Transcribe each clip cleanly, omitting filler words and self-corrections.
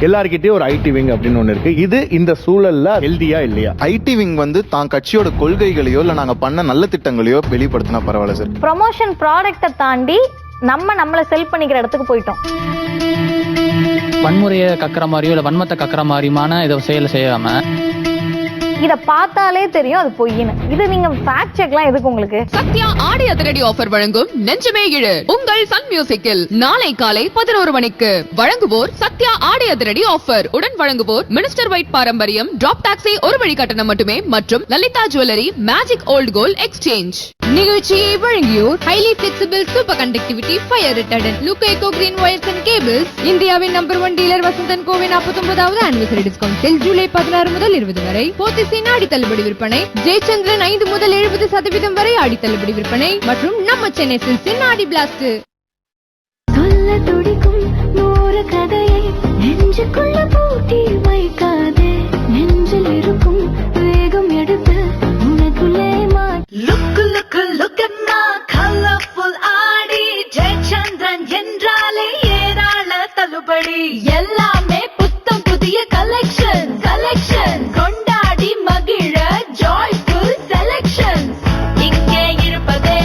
எல்லார்கிட்டயும் ஒரு IT wing அப்படின்னு ஒண்ணு இருக்கு. இது இந்த சூழல்ல ஹெல்தியா இல்லையா? ஐடி விங் வந்து தான் கட்சியோட கொள்கைகளையோ இல்ல நாங்க பண்ண நல்ல திட்டங்களையோ வெளிப்படுத்தினா பரவாயில்ல சார். ப்ரொமோஷன் ப்ராடக்ட்டை தாண்டி நம்மளை செல் பண்ணிக்கிற இடத்துக்கு போயிட்டோம். வன்முறையை கக்கிற மாதிரியோ இல்ல வன்மத்தை கக்கிற மாதிரியான இதை செயலை செய்யாம இத பார்த்தாலே தெரியும் அது பொய்ன்னு. இது நீங்க ஃபேக்ட் செக்லாம் எதுக்கு உங்களுக்கு? சத்யா ஆடி அதிரடி ஆஃபர் வழங்கும் நெஞ்சமே இழு உங்கள் சன் மியூசிக்கில் நாளை காலை 11 மணிக்கு. வழங்குவோர் சத்யா ஆடி அதிரடி ஆஃபர். உடன் வழங்குவோர் மினிஸ்டர் ஒயிட் பாரம்பரியம், டிராப் டாக்ஸி ஒரு வழி கட்டணம் மட்டுமே மற்றும் Lalitha jewellery, magic old gold exchange. நிகழ்ச்சியை வழங்கியோர் highly flexible super conductivity fire retardant Luker eco green wires and cables. இந்தியாவின் நம்பர் 1 டீலர் வசந்தன் கோவின் 49வது ஆனிவர்சரி டிஸ்கவுண்ட் சேல் ஜூலை 16 முதல் 20 வரை. போத்திசின் ஆடி தள்ளுபடி விற்பனை, ஜெயச்சந்திரன் 5 முதல் 70% வரை ஆடி தள்ளுபடி விற்பனை மற்றும் நம்ம சென்னை சில்க்ஸின் ஆடி பிளாஸ்ட். சொல்ல துடிக்கும் 100 கதையை நெஞ்சுக்குள்ள பூட்டி வைக்காதே, நெஞ்சில் இருக்கும் வேகம் எடுத்து உனக்குள்ளே Look at my colorful ஆடி. ஜெயச்சந்திரன் என்றாலே ஏராள தள்ளுபடி. எல்லாமே புத்தம் புதிய கலெக்ஷன் கொண்டாடி மகிழ joyful selections. இங்கே இருப்பதே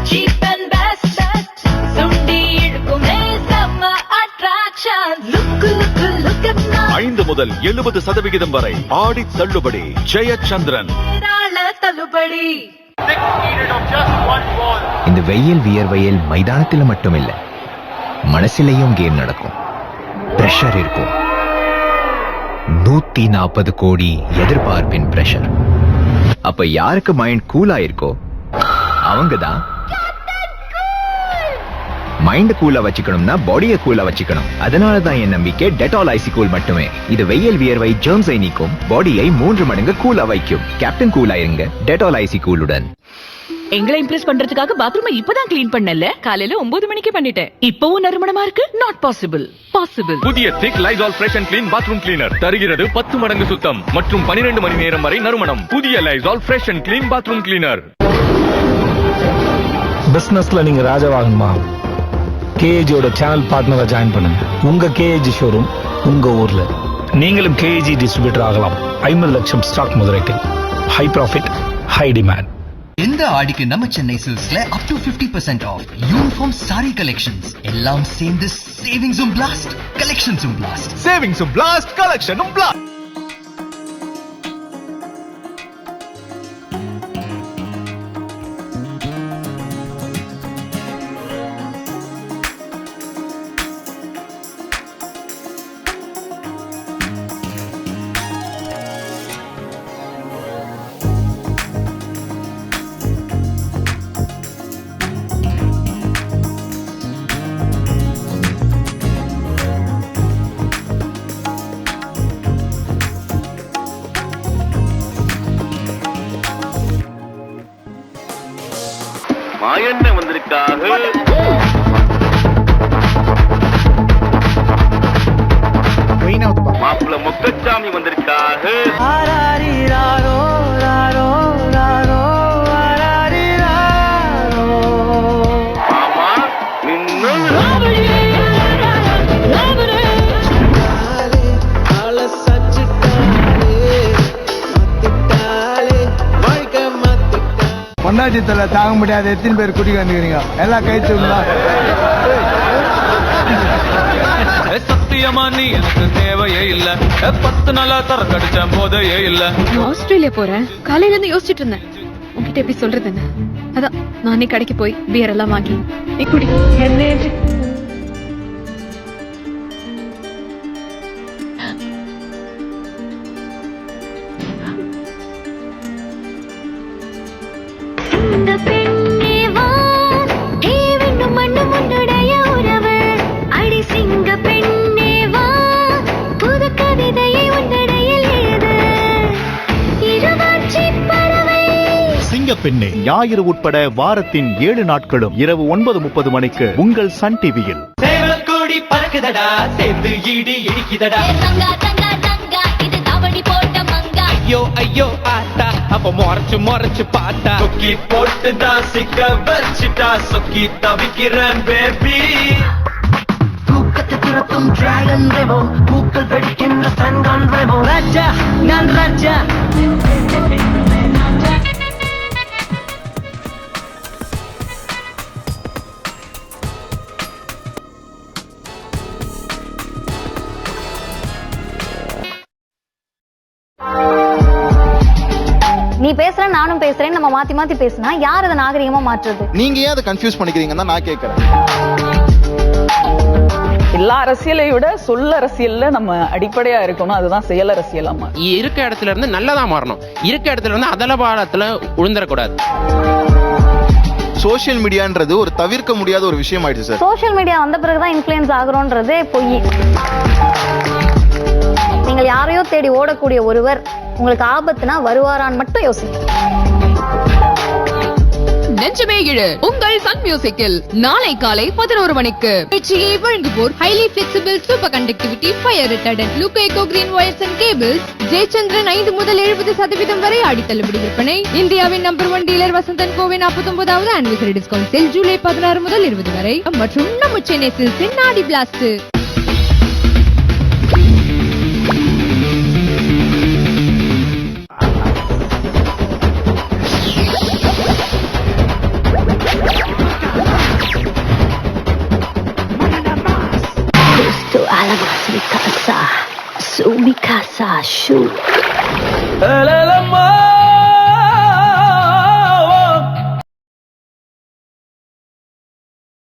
cheap and best. சுண்டி இழுக்குமே செம்ம attraction. Look at my 5 முதல் 70% வரை ஆடி தள்ளுபடி. ஜெயச்சந்திரன் ஏராள தள்ளுபடி. இந்த வெயில் வியர்வையில் மைதானத்தில் மட்டும் இல்ல, மனசிலையும் கேம் நடக்கும். பிரஷர் இருக்கும். 140 கோடி எதிர்பார்ப்பின் பிரஷர். அப்ப யாருக்கு மைண்ட் கூலா இருக்கோ அவங்கதான். மைண்ட் கூலா வச்சுக்கணும்னா பாடியை கூலா வச்சுக்கணும். அதனாலதான் என் நம்பிக்கை டெட்டால் ஐசி கூல் மட்டுமே. இது வெயில் வியர்வை ஜெர்ம்ஸை நீக்கும், பாடியை 3 மடங்கு கூலா வைக்கும். கேப்டன் கூலா இருங்க டெட்டால் ஐசி கூலுடன். எங்களை இம்ப்ரெஸ் பண்றதுக்காக பாத்ரூமை இப்பதான் கிளீன் பண்ணல. காலையில 9 மணிக்கு பண்ணிட்டேன். இப்பவும் நறுமணமா இருக்கு. Not possible. புதிய thick Lizol fresh and clean bathroom cleaner தருகிறது 10 மடங்கு சுத்தம் மற்றும் 12 மணி நேரம் வரை நறுமணம். புதிய Lysol fresh and clean bathroom cleaner. பிசினஸ்ல நீங்க ராஜாவாகணுமா? கேஏஜியோட சேனல் பார்ட்னரா ஜாயின் பண்ணுங்க. உங்க கேஏஜி ஷோரூம் உங்க ஊர்ல. நீங்களும் கேஏஜி டிஸ்ட்ரிபியூட்டர் ஆகலாம். 50 லட்சம் ஸ்டாக் முதலீட்டில். High profit, high demand. இந்த ஆடிக்கு நம்ம சென்னை சில்க்ஸ்ல up to 50% off. Uniform sari collections எல்லாம் சேர்ந்து சேவிங்ஸும் பிளாஸ்ட், கலெக்ஷன்ஸும் பிளாஸ்ட். சேவிங்ஸும் பிளாஸ்ட், கலெக்ஷனும் பிளாஸ்ட். மாயண்ண வந்திருக்காக. மாப்பிள்ள முக்கச்சாமி வந்திருக்காக. மாமா இன்னும் பொண்டாட்டியத்துல தாங்க முடியாத எத்தனை பேர் குடி வந்துக்கிறீங்க? எல்லாம் கை தூங்களா? சத்தியமா நீ எனக்கு தேவையே இல்ல. 10 நாளா தரக்கடிச்ச போதையே இல்ல. ஆஸ்திரேலியா போறேன். காலையில இருந்து யோசிச்சுட்டு இருந்தேன் உங்ககிட்ட எப்படி சொல்றதுன்னு. அதான் நானே கடைக்கு போய் பியர் எல்லாம் வாங்கி நீ குடி. பெண்ணே ஞாயிறு உட்பட வாரத்தின் 7 நாட்களும் இரவு 9:30 மணிக்கு உங்கள் சன் டிவியில். கோடி பறக்குதடா, சேர்ந்து இடி இடிக்குதடா. ஐயோ ஐயோ ஆத்தா, அப்ப முறைச்சு பார்த்தா சொக்கி போட்டுதான் சிக்க வச்சுட்டா. சொக்கி தவிக்கிறேன் பேபி. தூக்கத்தை துறக்கும் டிராகன் ரெவோ, பூக்கள் வெடி ராஜா நான் ராஜா. நீ பேசுற நானும் பேசுறேன், நம்ம மாத்தி மாத்தி பேசினா யார் அதை நாகரிகமா மாற்றுறது? நீங்க ஏன் அதை கன்ஃபியூஸ் பண்ணிக்கிறீங்கன்னு நான் கேட்கறேன். எல்லா அரசியலை விட சொல்ல அரசியல்ல நம்ம அடிப்படையா இருக்கணும். அதுதான் செயல் அரசியலாமா. இருக்க இடத்துல இருந்து நல்லதா மாறணும். இருக்க இடத்துல இருந்து அதலபாலத்துல உளுந்துடக்கூடாது. சோசியல் மீடியான்றது ஒரு தவிர்க்க முடியாத ஒரு விஷயம் ஆயிடுச்சு சார். சோஷியல் மீடியா வந்த பிறகுதான் இன்ஃப்ளூயன்ஸ் ஆகுறோன்றதே பொய். நீங்கள் யாரையோ தேடி ஓடக்கூடிய ஒருவர் உங்களுக்கு ஆபத்துனா வருவாரான்னு மட்டும் யோசிங்க. நெஞ்சமே இழு உங்கள் சன் மியூசிக்கில் நாளை காலை 11 மணிக்கு. நிகழ்ச்சியை வழங்குவோர் highly flexible super conductivity fire retardant Luker eco green wires and cables. Jayachandran 5 முதல் 70% வரை ஆடி தள்ளுபடி விற்பனை. இந்தியாவின் நம்பர் 1 டீலர் வசந்தன் கோவின் 49வது ஆனிவர்சரி டிஸ்கவுண்ட் சேல் ஜூலை 16 முதல் 20 வரை. மற்றும் நம்ம சென்னை சில்க்ஸின் நாடி blast. Mikasa, su Mikasa, shu. ஏலேலம்மா